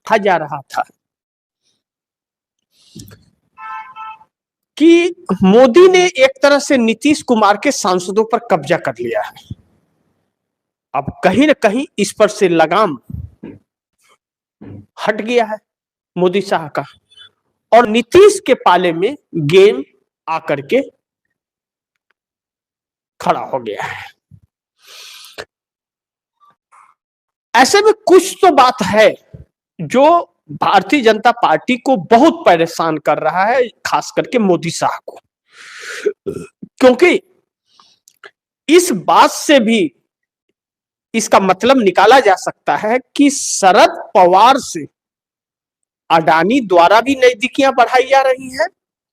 कहा जा रहा था कि मोदी ने एक तरह से नीतीश कुमार के सांसदों पर कब्जा कर लिया है। अब कहीं ना कहीं इस पर से लगाम हट गया है मोदी शाह का, और नीतीश के पाले में गेम आकर के खड़ा हो गया है। ऐसे में कुछ तो बात है जो भारतीय जनता पार्टी को बहुत परेशान कर रहा है, खास करके मोदी शाह को, क्योंकि इस बात से भी इसका मतलब निकाला जा सकता है कि शरद पवार से अडानी द्वारा भी नजदीकियां बढ़ाई जा रही हैं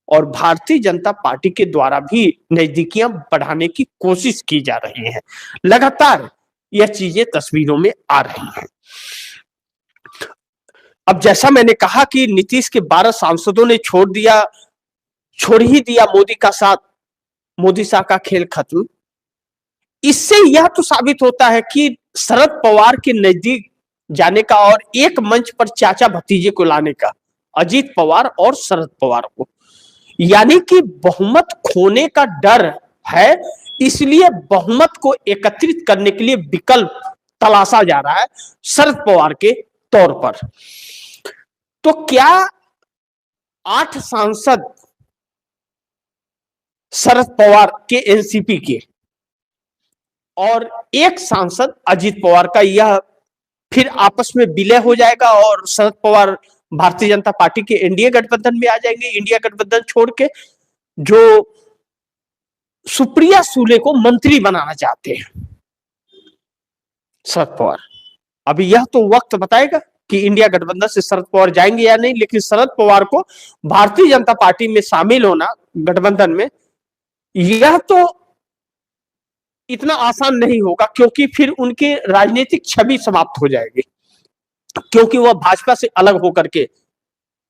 और भारतीय जनता पार्टी के द्वारा भी नजदीकियां बढ़ाने की कोशिश की जा रही है। लगातार यह चीजें तस्वीरों में आ रही हैं। अब जैसा मैंने कहा कि नीतीश के 12 सांसदों ने छोड़ ही दिया मोदी का साथ, मोदी शाह का खेल खत्म। इससे यह तो साबित होता है कि शरद पवार के नजदीक जाने का और एक मंच पर चाचा भतीजे को लाने का, अजीत पवार और शरद पवार को, यानी कि बहुमत खोने का डर है, इसलिए बहुमत को एकत्रित करने के लिए विकल्प तलाशा जा रहा है शरद पवार के तौर पर। तो क्या 8 सांसद शरद पवार के एनसीपी के और एक सांसद अजीत पवार का, यह फिर आपस में विलय हो जाएगा और शरद पवार भारतीय जनता पार्टी के एनडीए गठबंधन में आ जाएंगे, इंडिया गठबंधन छोड़ के, जो सुप्रिया सूले को मंत्री बनाना चाहते हैं शरद पवार। अभी यह तो वक्त बताएगा कि इंडिया गठबंधन से शरद पवार जाएंगे या नहीं, लेकिन शरद पवार को भारतीय जनता पार्टी में शामिल होना गठबंधन में, यह तो इतना आसान नहीं होगा, क्योंकि फिर उनकी राजनीतिक छवि समाप्त हो जाएगी, क्योंकि वह भाजपा से अलग होकर के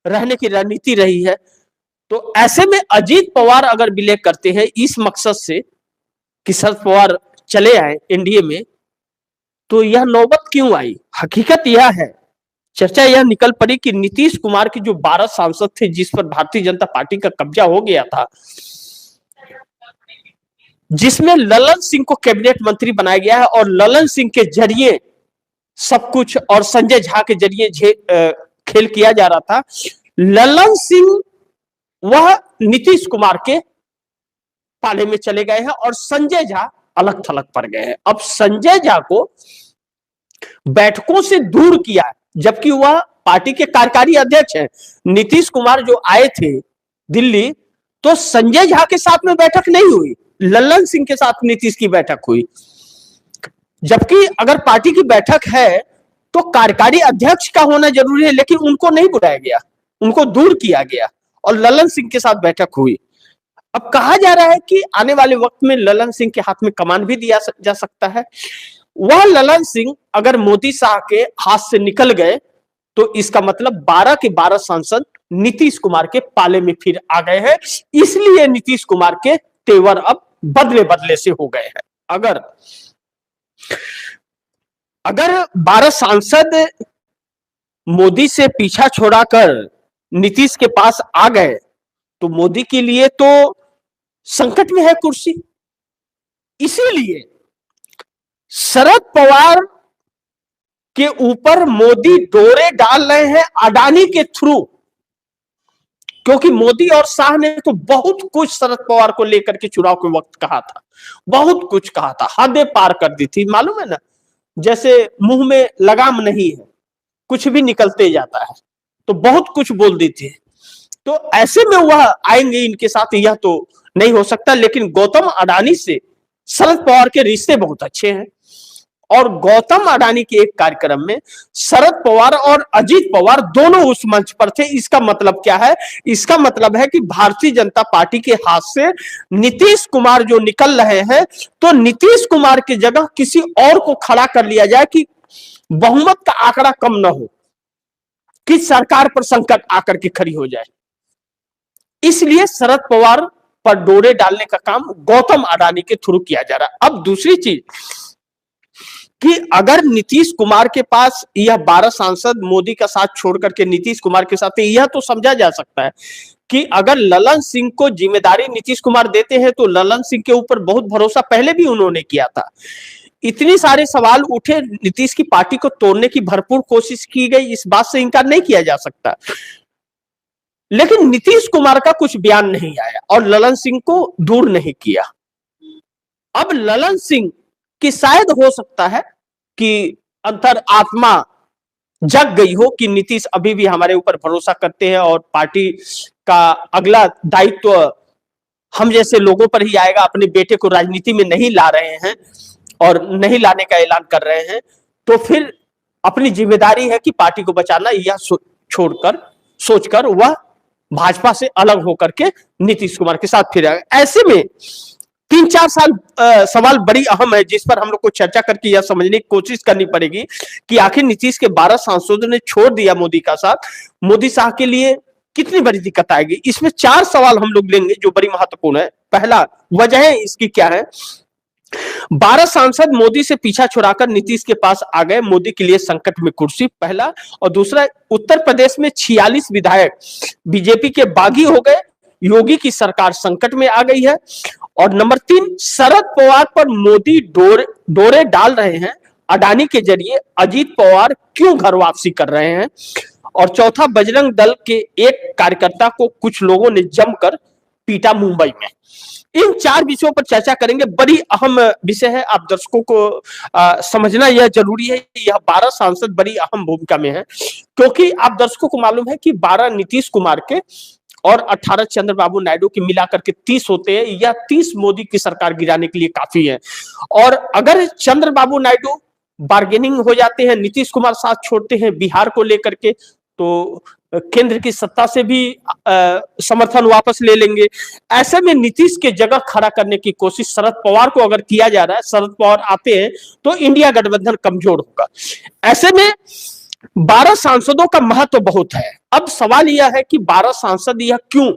रहने की रणनीति रही है। तो ऐसे में अजीत पवार अगर विलय करते हैं इस मकसद से कि शरद पवार चले आए एनडीए में, तो यह नौबत क्यों आई? हकीकत यह है, चर्चा यह निकल पड़ी कि नीतीश कुमार के जो 12 सांसद थे जिस पर भारतीय जनता पार्टी का कब्जा हो गया था, जिसमें ललन सिंह को कैबिनेट मंत्री बनाया गया है और ललन सिंह के जरिए सब कुछ और संजय झा के जरिए खेल किया जा रहा था। ललन सिंह वह नीतीश कुमार के पाले में चले गए हैं और संजय झा अलग थलग पड़ गए हैं। अब संजय झा को बैठकों से दूर किया है, जबकि वह पार्टी के कार्यकारी अध्यक्ष हैं। नीतीश कुमार जो आए थे दिल्ली, तो संजय झा के साथ में बैठक नहीं हुई, ललन सिंह के साथ नीतीश की बैठक हुई। जबकि अगर पार्टी की बैठक है तो कार्यकारी अध्यक्ष का होना जरूरी है, लेकिन उनको नहीं बुलाया गया, उनको दूर किया गया और ललन सिंह के साथ बैठक हुई। अब कहा जा रहा है कि आने वाले वक्त में ललन सिंह के हाथ में कमान भी दिया जा सकता है। वह ललन सिंह अगर मोदी शाह के हाथ से निकल गए तो इसका मतलब 12 के 12 सांसद नीतीश कुमार के पाले में फिर आ गए हैं। इसलिए नीतीश कुमार के तेवर अब बदले बदले से हो गए हैं। अगर 12 सांसद मोदी से पीछा छोड़ाकर नीतीश के पास आ गए तो मोदी के लिए तो संकट में है कुर्सी। इसीलिए शरद पवार के ऊपर मोदी डोरे डाल रहे हैं अडानी के थ्रू, क्योंकि मोदी और शाह ने तो बहुत कुछ शरद पवार को लेकर के चुनाव के वक्त कहा था, बहुत कुछ कहा था, हदें पार कर दी थी, मालूम है ना, जैसे मुंह में लगाम नहीं है, कुछ भी निकलते जाता है, तो बहुत कुछ बोल दी थी। तो ऐसे में वह आएंगे इनके साथ, यह तो नहीं हो सकता। लेकिन गौतम अडानी से शरद पवार के रिश्ते बहुत अच्छे हैं और गौतम अडानी के एक कार्यक्रम में शरद पवार और अजीत पवार दोनों उस मंच पर थे। इसका मतलब क्या है? इसका मतलब है कि भारतीय जनता पार्टी के हाथ से नीतीश कुमार जो निकल रहे हैं, तो नीतीश कुमार की जगह किसी और को खड़ा कर लिया जाए कि बहुमत का आंकड़ा कम न हो, कि सरकार पर संकट आकर के खड़ी हो जाए। इसलिए शरद पवार पर डोरे डालने का काम गौतम अडानी के थ्रू किया जा रहा है। अब दूसरी चीज, कि अगर नीतीश कुमार के पास यह 12 सांसद मोदी का साथ छोड़ करके नीतीश कुमार के साथ, यह तो समझा जा सकता है कि अगर ललन सिंह को जिम्मेदारी नीतीश कुमार देते हैं तो ललन सिंह के ऊपर बहुत भरोसा पहले भी उन्होंने किया था। इतनी सारे सवाल उठे, नीतीश की पार्टी को तोड़ने की भरपूर कोशिश की गई, इस बात से इनकार नहीं किया जा सकता। लेकिन नीतीश कुमार का कुछ बयान नहीं आया और ललन सिंह को दूर नहीं किया। अब ललन सिंह की शायद हो सकता है कि अंतर आत्मा जग गई हो कि नीतीश अभी भी हमारे ऊपर भरोसा करते हैं और पार्टी का अगला दायित्व हम जैसे लोगों पर ही आएगा, अपने बेटे को राजनीति में नहीं ला रहे हैं और नहीं लाने का ऐलान कर रहे हैं, तो फिर अपनी जिम्मेदारी है कि पार्टी को बचाना, यह छोड़कर सोचकर वह भाजपा से अलग होकर के नीतीश कुमार के साथ फिर आएगा। ऐसे में 3-4 सवाल बड़ी अहम है जिस पर हम लोग को चर्चा करके यह समझने की कोशिश करनी पड़ेगी कि आखिर नीतीश के 12 सांसदों ने छोड़ दिया मोदी का साथ, मोदी साहब के लिए कितनी बड़ी दिक्कत आएगी। इसमें 4 सवाल हम लोग लेंगे जो बड़ी महत्वपूर्ण है। पहला, वजह है इसकी क्या है। 12 सांसद मोदी से पीछा छुड़ाकर नीतीश के पास आ गए, मोदी के लिए संकट में कुर्सी, पहला। और दूसरा, उत्तर प्रदेश में 46 विधायक बीजेपी के बागी हो गए, योगी की सरकार संकट में आ गई है। और नंबर 3, शरद पवार पर मोदी डोरे डाल रहे हैं, अडानी के जरिए अजीत पवार क्यों घर वापसी कर रहे हैं। और चौथा, बजरंग दल के एक कार्यकर्ता को कुछ लोगों ने जमकर पीटा मुंबई में। इन 4 विषयों पर चर्चा करेंगे। बड़ी अहम विषय है, आप दर्शकों को समझना यह जरूरी है। यह 12 सांसद बड़ी अहम भूमिका में है क्योंकि आप दर्शकों को मालूम है कि 12 नीतीश कुमार के और 18 चंद्रबाबू नायडू के मिलाकर के 30 होते हैं। यह 30 मोदी की सरकार गिराने के लिए काफी है। और अगर चंद्रबाबू नायडू बार्गेनिंग हो जाते हैं, नीतीश कुमार साथ छोड़ते हैं बिहार को लेकर के, तो केंद्र की सत्ता से भी समर्थन वापस ले लेंगे। ऐसे में नीतीश के जगह खड़ा करने की कोशिश शरद पवार को अगर किया जा रहा है, शरद पवार आते हैं तो इंडिया गठबंधन कमजोर होगा। ऐसे में 12 सांसदों का महत्व बहुत है। अब सवाल यह है कि 12 सांसद यह क्यों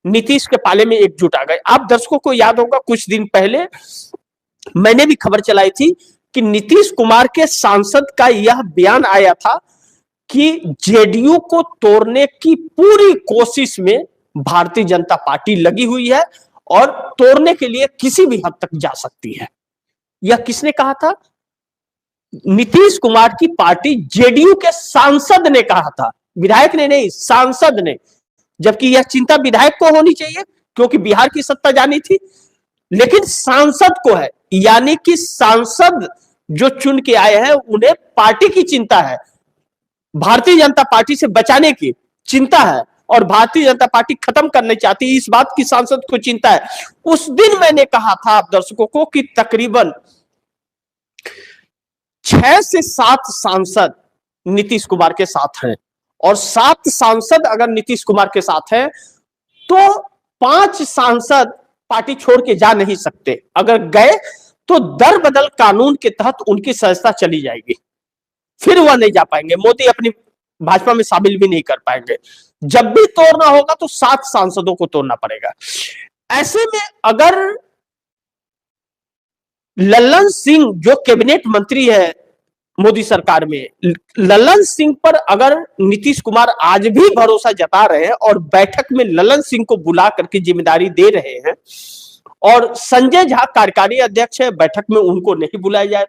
नीतीश के पाले में एकजुट आ गए। आप दर्शकों को याद होगा कुछ दिन पहले मैंने भी खबर चलाई थी कि नीतीश कुमार के सांसद का यह बयान आया था कि जेडीयू को तोड़ने की पूरी कोशिश में भारतीय जनता पार्टी लगी हुई है और तोड़ने के लिए किसी भी हद तक जा सकती है। यह किसने कहा था? नीतीश कुमार की पार्टी जेडीयू के सांसद ने कहा था, विधायक ने नहीं, सांसद ने। जबकि यह चिंता विधायक को होनी चाहिए क्योंकि बिहार की सत्ता जानी थी, लेकिन सांसद को है। यानी कि सांसद जो चुन के आए हैं उन्हें पार्टी की चिंता है, भारतीय जनता पार्टी से बचाने की चिंता है और भारतीय जनता पार्टी खत्म करना चाहती है, इस बात की सांसद को चिंता है। उस दिन मैंने कहा था आप दर्शकों को कि तकरीबन 6 से 7 सांसद नीतीश कुमार के साथ हैं और 7 सांसद अगर नीतीश कुमार के साथ हैं तो 5 सांसद पार्टी छोड़ के जा नहीं सकते। अगर गए तो दर बदल कानून के तहत उनकी सदस्यता चली जाएगी, फिर वह नहीं जा पाएंगे, मोदी अपनी भाजपा में शामिल भी नहीं कर पाएंगे। जब भी तोड़ना होगा तो 7 सांसदों को तोड़ना पड़ेगा। ऐसे में अगर ललन सिंह जो कैबिनेट मंत्री है मोदी सरकार में, ललन सिंह पर अगर नीतीश कुमार आज भी भरोसा जता रहे हैं और बैठक में ललन सिंह को बुला करके जिम्मेदारी दे रहे हैं और संजय झा कार्यकारी अध्यक्ष है, बैठक में उनको नहीं बुलाया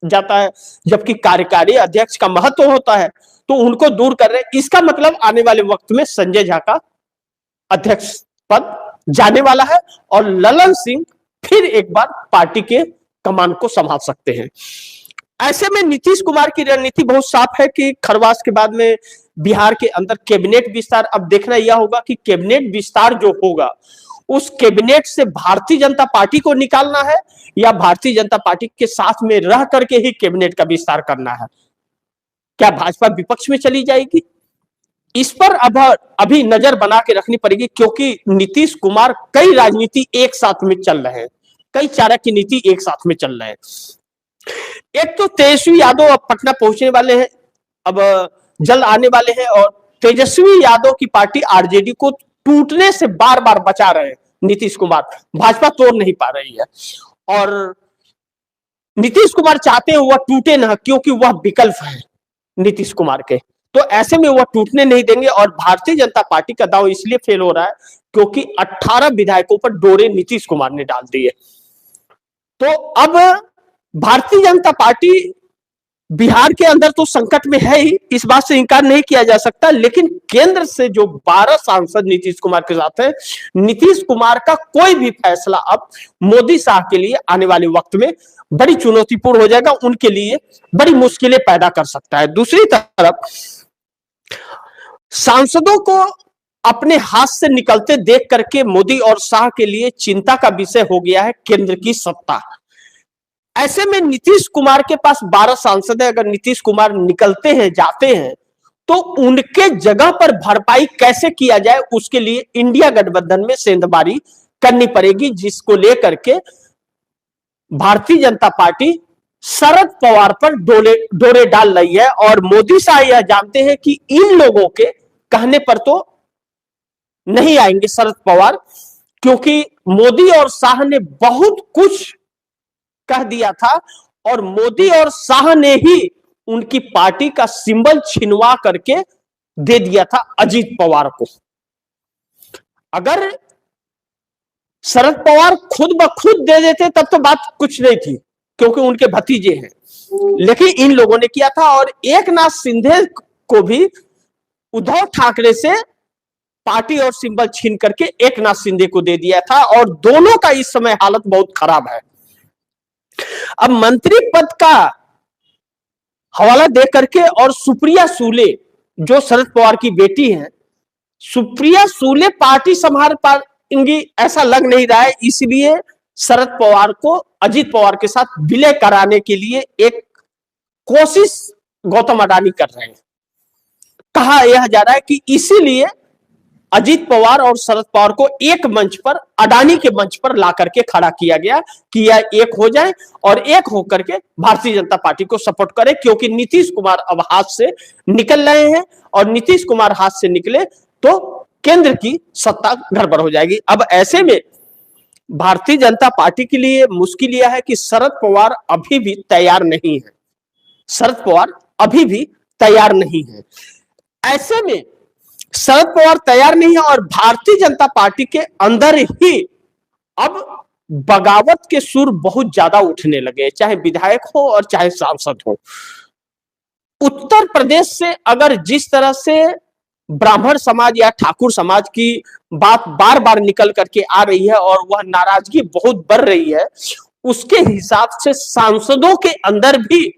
जाता है, जबकि कार्यकारी अध्यक्ष का महत्व होता है, तो उनको दूर कर रहे हैं। इसका मतलब आने वाले वक्त में संजय झा का अध्यक्ष पद जाने वाला है और ललन सिंह फिर एक बार पार्टी के कमान को संभाल सकते हैं। ऐसे में नीतीश कुमार की रणनीति बहुत साफ है कि खरवास के बाद में बिहार के अंदर कैबिनेट विस्तार। अब देखना यह होगा कि कैबिनेट विस्तार जो होगा उस कैबिनेट से भारतीय जनता पार्टी को निकालना है या भारतीय जनता पार्टी के साथ में रह करके ही कैबिनेट का विस्तार करना है। क्या भाजपा विपक्ष में चली जाएगी? इस पर अब अभी नजर बना के रखनी पड़ेगी क्योंकि नीतीश कुमार कई राजनीति एक साथ में चल रहे हैं, कई चाणक्य नीति एक साथ में चल रहे हैं। एक तो तेजस्वी यादव अब पटना पहुंचने वाले हैं, अब जल्द आने वाले हैं और तेजस्वी यादव की पार्टी आरजेडी को टूटने से बार बार बचा रहे हैं नीतीश कुमार, भाजपा तोड़ नहीं पा रही है। और नीतीश कुमार चाहते हैं वह टूटे ना, क्योंकि वह विकल्प है नीतीश कुमार के, तो ऐसे में वह टूटने नहीं देंगे। और भारतीय जनता पार्टी का दांव इसलिए फेल हो रहा है क्योंकि 18 विधायकों पर डोरे नीतीश कुमार ने डाल दिए। तो अब भारतीय जनता पार्टी बिहार के अंदर तो संकट में है ही, इस बात से इंकार नहीं किया जा सकता, लेकिन केंद्र से जो 12 सांसद नीतीश कुमार के साथ है, नीतीश कुमार का कोई भी फैसला अब मोदी शाह के लिए आने वाले वक्त में बड़ी चुनौतीपूर्ण हो जाएगा, उनके लिए बड़ी मुश्किलें पैदा कर सकता है। दूसरी तरफ सांसदों को अपने हाथ से निकलते देख करके मोदी और शाह के लिए चिंता का विषय हो गया है केंद्र की सत्ता। ऐसे में नीतीश कुमार के पास 12 सांसद है, अगर नीतीश कुमार निकलते हैं, जाते हैं, तो उनके जगह पर भरपाई कैसे किया जाए, उसके लिए इंडिया गठबंधन में सेंधमारी करनी पड़ेगी, जिसको लेकर के भारतीय जनता पार्टी शरद पवार पर डोरे डाल रही है। और मोदी शाह यह जानते हैं कि इन लोगों के कहने पर तो नहीं आएंगे शरद पवार, क्योंकि मोदी और शाह ने बहुत कुछ कह दिया था और मोदी और शाह ने ही उनकी पार्टी का सिंबल छिनवा करके दे दिया था अजीत पवार को। अगर शरद पवार खुद ब खुद दे देते तब तो बात कुछ नहीं थी, क्योंकि उनके भतीजे हैं, लेकिन इन लोगों ने किया था। और एकनाथ शिंदे को भी उद्धव ठाकरे से पार्टी और सिंबल छीन करके एकनाथ शिंदे को दे दिया था, और दोनों का इस समय हालत बहुत खराब है। अब मंत्री पद का हवाला दे करके, और सुप्रिया सूले जो शरद पवार की बेटी है, सुप्रिया सूले पार्टी संभाल पाएंगी ऐसा लग नहीं रहा है, इसलिए शरद पवार को अजीत पवार के साथ विलय कराने के लिए एक कोशिश गौतम अडानी कर रहे हैं। कहा यह जा रहा है कि इसीलिए अजीत पवार और शरद पवार को एक मंच पर, अडानी के मंच पर ला करके खड़ा किया गया कि यह एक हो जाए और एक होकर के भारतीय जनता पार्टी को सपोर्ट करे, क्योंकि नीतीश कुमार अब हाथ से निकल रहे हैं, और नीतीश कुमार हाथ से निकले तो केंद्र की सत्ता गड़बड़ हो जाएगी। अब ऐसे में भारतीय जनता पार्टी के लिए मुश्किल यह है कि शरद पवार अभी भी तैयार नहीं है, शरद पवार अभी भी तैयार नहीं है। ऐसे में शरद पवार तैयार नहीं है और भारतीय जनता पार्टी के अंदर ही अब बगावत के सुर बहुत ज्यादा उठने लगे, चाहे विधायक हो और चाहे सांसद हो। उत्तर प्रदेश से अगर जिस तरह से ब्राह्मण समाज या ठाकुर समाज की बात बार बार निकल करके आ रही है और वह नाराजगी बहुत बढ़ रही है, उसके हिसाब से सांसदों के अंदर भी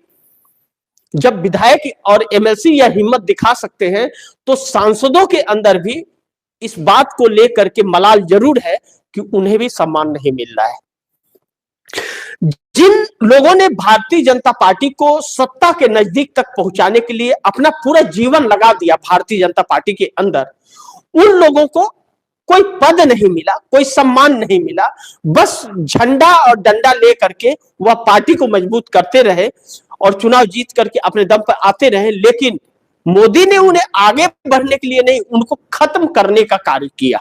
जब विधायक और एमएलसी यह हिम्मत दिखा सकते हैं, तो सांसदों के अंदर भी इस बात को लेकर के मलाल जरूर है कि उन्हें भी सम्मान नहीं मिल रहा है। जिन लोगों ने भारतीय जनता पार्टी को सत्ता के नजदीक तक पहुंचाने के लिए अपना पूरा जीवन लगा दिया भारतीय जनता पार्टी के अंदर, उन लोगों को कोई पद नहीं मिला, कोई सम्मान नहीं मिला, बस झंडा और डंडा लेकर के वह पार्टी को मजबूत करते रहे और चुनाव जीत करके अपने दम पर आते रहे। लेकिन मोदी ने उन्हें आगे बढ़ने के लिए नहीं, उनको खत्म करने का कार्य किया,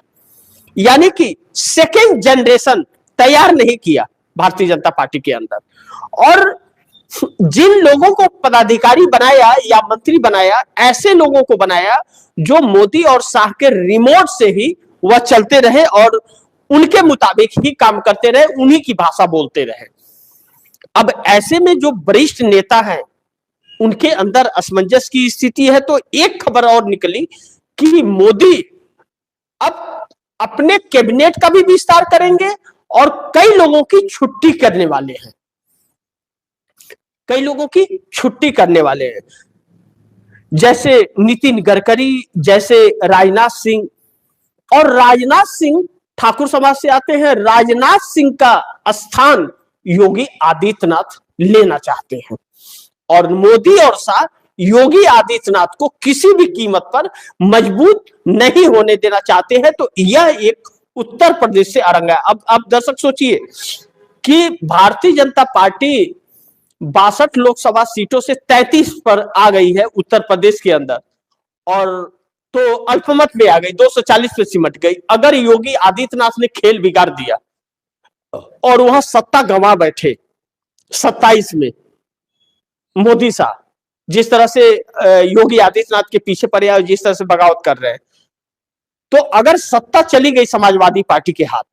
यानी कि सेकेंड जनरेशन तैयार नहीं किया भारतीय जनता पार्टी के अंदर। और जिन लोगों को पदाधिकारी बनाया या मंत्री बनाया, ऐसे लोगों को बनाया जो मोदी और शाह के रिमोट से ही वह चलते रहे और उनके मुताबिक ही काम करते रहे, उन्हीं की भाषा बोलते रहे। अब ऐसे में जो वरिष्ठ नेता हैं उनके अंदर असमंजस की स्थिति है। तो एक खबर और निकली कि मोदी अब अपने कैबिनेट का भी विस्तार करेंगे और कई लोगों की छुट्टी करने वाले हैं, कई लोगों की छुट्टी करने वाले हैं, जैसे नितिन गडकरी, जैसे राजनाथ सिंह। और राजनाथ सिंह ठाकुर समाज से आते हैं, राजनाथ सिंह का स्थान योगी आदित्यनाथ लेना चाहते हैं और मोदी और शाह योगी आदित्यनाथ को किसी भी कीमत पर मजबूत नहीं होने देना चाहते हैं। तो यह एक उत्तर प्रदेश से अरंगा है। अब दर्शक सोचिए कि भारतीय जनता पार्टी 62 लोकसभा सीटों से 33 पर आ गई है उत्तर प्रदेश के अंदर, और तो अल्पमत में आ गई, 240 पे सिमट गई। अगर योगी आदित्यनाथ ने खेल बिगाड़ दिया और वहां सत्ता गंवा बैठे 27 में मोदी साहब जिस तरह से योगी आदित्यनाथ के पीछे पड़े और जिस तरह से बगावत कर रहे हैं, तो अगर सत्ता चली गई समाजवादी पार्टी के हाथ,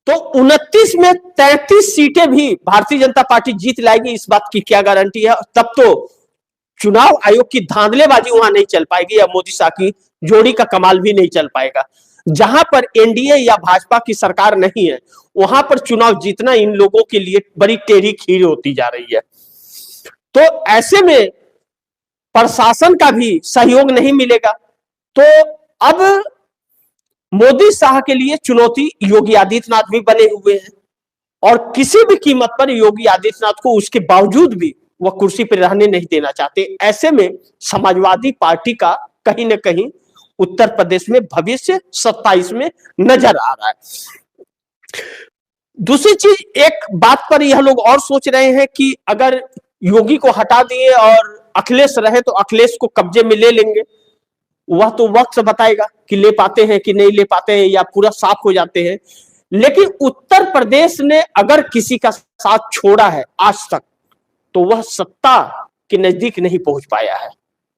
तो 29 में 33 सीटें भी भारतीय जनता पार्टी जीत लाएगी, इस बात की क्या गारंटी है? तब तो चुनाव आयोग की धांधलेबाजी वहां नहीं चल पाएगी, या मोदी शाह की जोड़ी का कमाल भी नहीं चल पाएगा। जहां पर एनडीए या भाजपा की सरकार नहीं है, वहां पर चुनाव जीतना इन लोगों के लिए बड़ी टेढ़ी खीर होती जा रही है। तो ऐसे में प्रशासन का भी सहयोग नहीं मिलेगा। तो अब मोदी शाह के लिए चुनौती योगी आदित्यनाथ भी बने हुए हैं, और किसी भी कीमत पर योगी आदित्यनाथ को उसके बावजूद भी वह कुर्सी पर रहने नहीं देना चाहते। ऐसे में समाजवादी पार्टी का कहीं ना कहीं उत्तर प्रदेश में भविष्य 27 में नजर आ रहा है। दूसरी चीज, एक बात पर यह लोग और सोच रहे हैं कि अगर योगी को हटा दिए और अखिलेश रहे तो अखिलेश को कब्जे में ले लेंगे। वह तो वक्त बताएगा कि ले पाते हैं कि नहीं ले पाते हैं, या पूरा साफ हो जाते हैं। लेकिन उत्तर प्रदेश ने अगर किसी का साथ छोड़ा है आज तक, तो वह सत्ता के नजदीक नहीं पहुंच पाया है,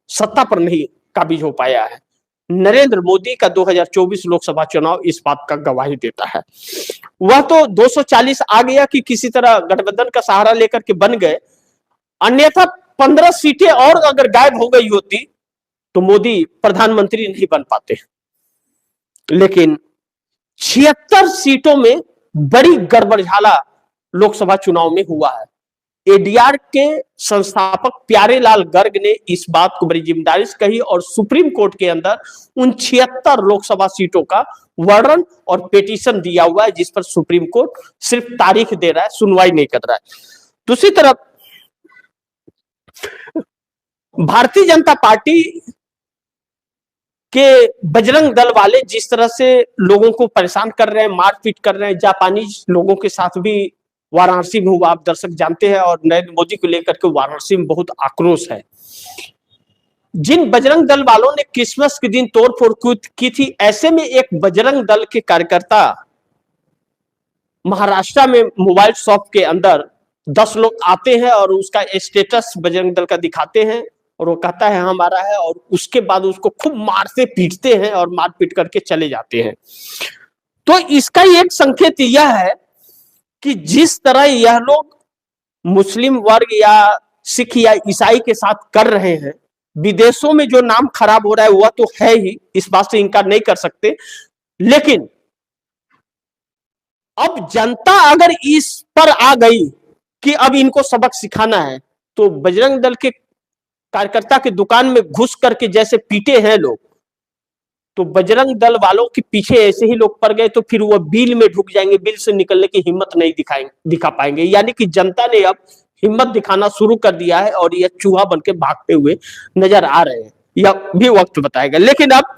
सत्ता पर नहीं काबिज हो पाया है। नरेंद्र मोदी का 2024 लोकसभा चुनाव इस बात का गवाही देता है। वह तो 240 आ गया कि किसी तरह गठबंधन का सहारा लेकर के बन गए, अन्यथा 15 सीटें और अगर गायब हो गई होती तो मोदी प्रधानमंत्री नहीं बन पाते। लेकिन 76 सीटों में बड़ी गड़बड़झाला लोकसभा चुनाव में हुआ है। एडीआर के संस्थापक प्यारेलाल गर्ग ने इस बात को बड़ी जिम्मेदारी से कही और सुप्रीम कोर्ट के अंदर उन 76 लोकसभा सीटों का वर्णन और पिटीशन दिया हुआ है, जिस पर सुप्रीम कोर्ट सिर्फ तारीख दे रहा है, सुनवाई नहीं कर रहा है। दूसरी तरफ भारतीय जनता पार्टी के बजरंग दल वाले जिस तरह से लोगों को परेशान कर रहे हैं, मारपीट कर रहे हैं, जापानीज लोगों के साथ भी वाराणसी में हुआ, आप दर्शक जानते हैं, और नरेंद्र मोदी को लेकर के वाराणसी में बहुत आक्रोश है। जिन बजरंग दल वालों ने क्रिसमस के दिन तोड़फोड़ की थी, ऐसे में एक बजरंग दल के कार्यकर्ता महाराष्ट्र में मोबाइल शॉप के अंदर 10 लोग आते हैं और उसका स्टेटस बजरंग दल का दिखाते हैं और वो कहता है हमारा है, और उसके बाद उसको खूब मारते पीटते हैं और मार पीट करके चले जाते हैं। तो इसका एक संकेत यह है कि जिस तरह यह लोग मुस्लिम वर्ग या सिख या ईसाई के साथ कर रहे हैं, विदेशों में जो नाम खराब हो रहा है वह तो है ही, इस बात से इनकार नहीं कर सकते। लेकिन अब जनता अगर इस पर आ गई कि अब इनको सबक सिखाना है, तो बजरंग दल के कार्यकर्ता की दुकान में घुस करके जैसे पीटे हैं लोग, तो बजरंग दल वालों के पीछे ऐसे ही लोग पड़ गए तो फिर वो बिल में ढुक जाएंगे, बिल से निकलने की हिम्मत नहीं दिखा पाएंगे। यानी कि जनता ने अब हिम्मत दिखाना शुरू कर दिया है और यह चूहा बनके भागते हुए नजर आ रहे हैं, यह भी वक्त बताएगा। लेकिन अब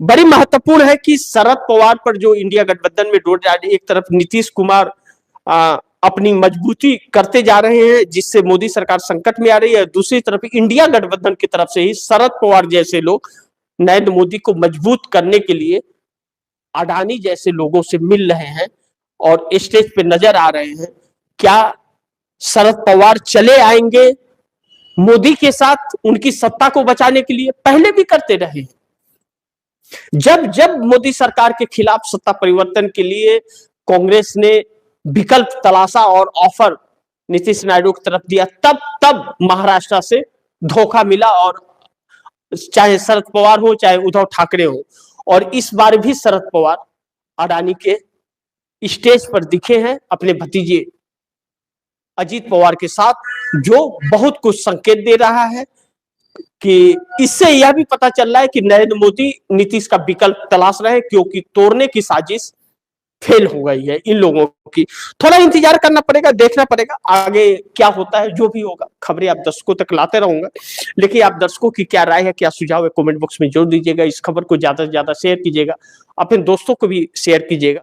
बड़ी महत्वपूर्ण है कि शरद पवार पर जो इंडिया गठबंधन में डोर डाली, एक तरफ नीतीश कुमार अपनी मजबूती करते जा रहे हैं जिससे मोदी सरकार संकट में आ रही है, दूसरी तरफ इंडिया गठबंधन की तरफ से ही शरद पवार जैसे लोग नरेंद्र मोदी को मजबूत करने के लिए अडानी जैसे लोगों से मिल रहे हैं और स्टेज पे नजर आ रहे हैं। क्या शरद पवार चले आएंगे मोदी के साथ उनकी सत्ता को बचाने के लिए? पहले भी करते रहे, जब जब मोदी सरकार के खिलाफ सत्ता परिवर्तन के लिए कांग्रेस ने विकल्प तलाशा और ऑफर नीतीश नायडू की तरफ दिया, तब तब महाराष्ट्र से धोखा मिला, और चाहे शरद पवार हो चाहे उद्धव ठाकरे हो। और इस बार भी शरद पवार अडानी के स्टेज पर दिखे हैं अपने भतीजे अजीत पवार के साथ, जो बहुत कुछ संकेत दे रहा है कि इससे यह भी पता चल रहा है कि नरेंद्र मोदी नीतीश का विकल्प तलाश रहे हैं, क्योंकि तोड़ने की साजिश फेल हो गई है इन लोगों की। थोड़ा इंतजार करना पड़ेगा, देखना पड़ेगा आगे क्या होता है। जो भी होगा खबरें आप दर्शकों तक लाते रहूंगा, लेकिन आप दर्शकों की क्या राय है, क्या सुझाव है, कमेंट बॉक्स में जरूर दीजिएगा। इस खबर को ज्यादा से ज्यादा शेयर कीजिएगा, अपने दोस्तों को भी शेयर कीजिएगा।